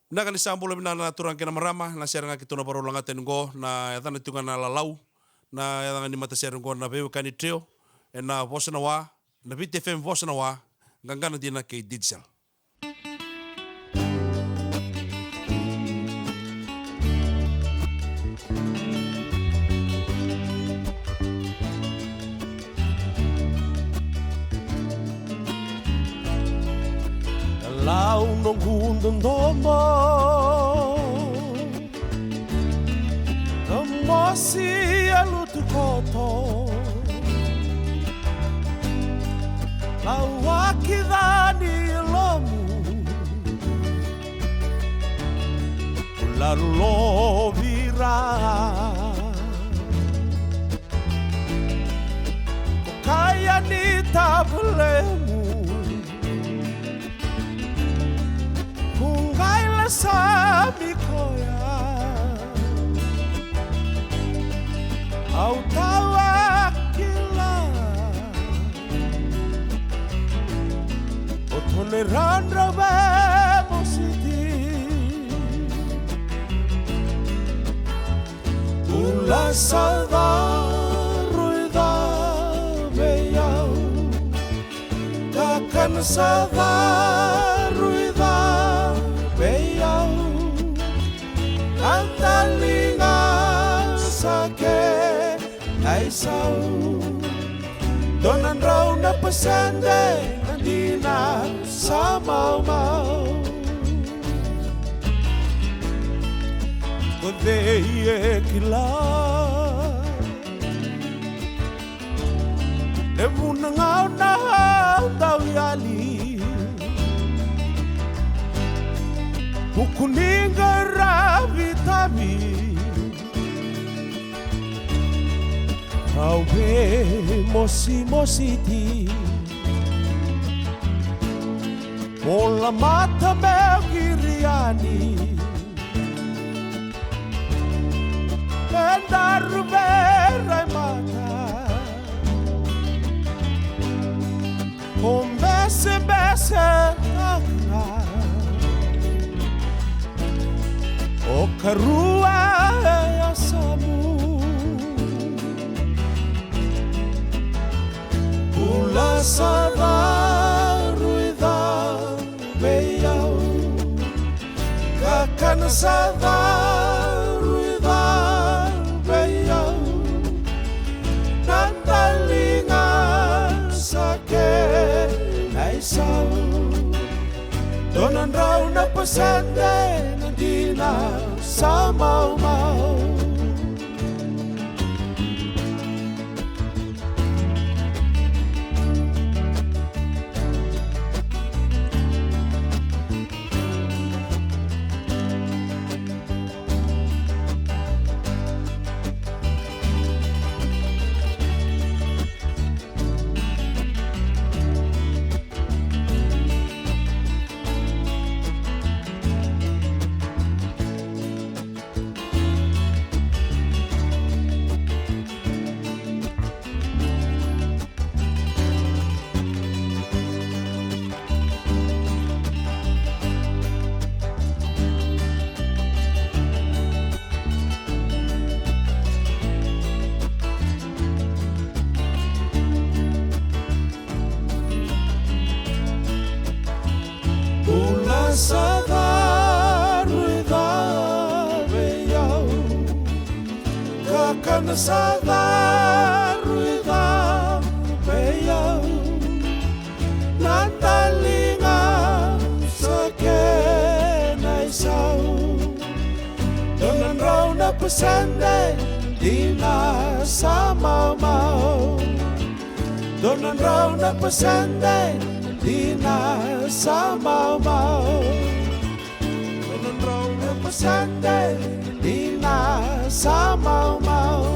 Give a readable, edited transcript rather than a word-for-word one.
Nakan isambulo na naturang kinamarama na siya nga kituna paro lang atin go na yatan itungan na lalaw na yatan ni mata siya go na bewe kani trio na vosa na wa na BTFM vosa na wa gangana din na kay Didsel. Lau nong hundong domo Namosi alutu koto Lau akidani lomu Lalu lovira Kaya ni tabulemu Sabi ko yan Au tawa kila O toleran rabe mositi Ula salva ruida beyau Kakan salva ruida beyau Antalinga sake ay sau Donan raw na pasende Nandi na sa mau-mau Kodeye kila Nemu nangaw na daw yali Kukuninga ravitami Awe mosi Mola mata megiriani Bendaru berai mata Bese kakak O karua yasamu Ula sada ruida beyau Kakan sada ruida beyau Nandalinga sake naisau Donan raw na pasende Dina sa mau-mau Sada ruida beyau Kakan sada ruida beyau Nandalinga sake naisau Donan raw na pasende Dina sa mau-mau Donan raw na pasende Dina sa mau-mau Donan raw na pasende Dina sa mau-mau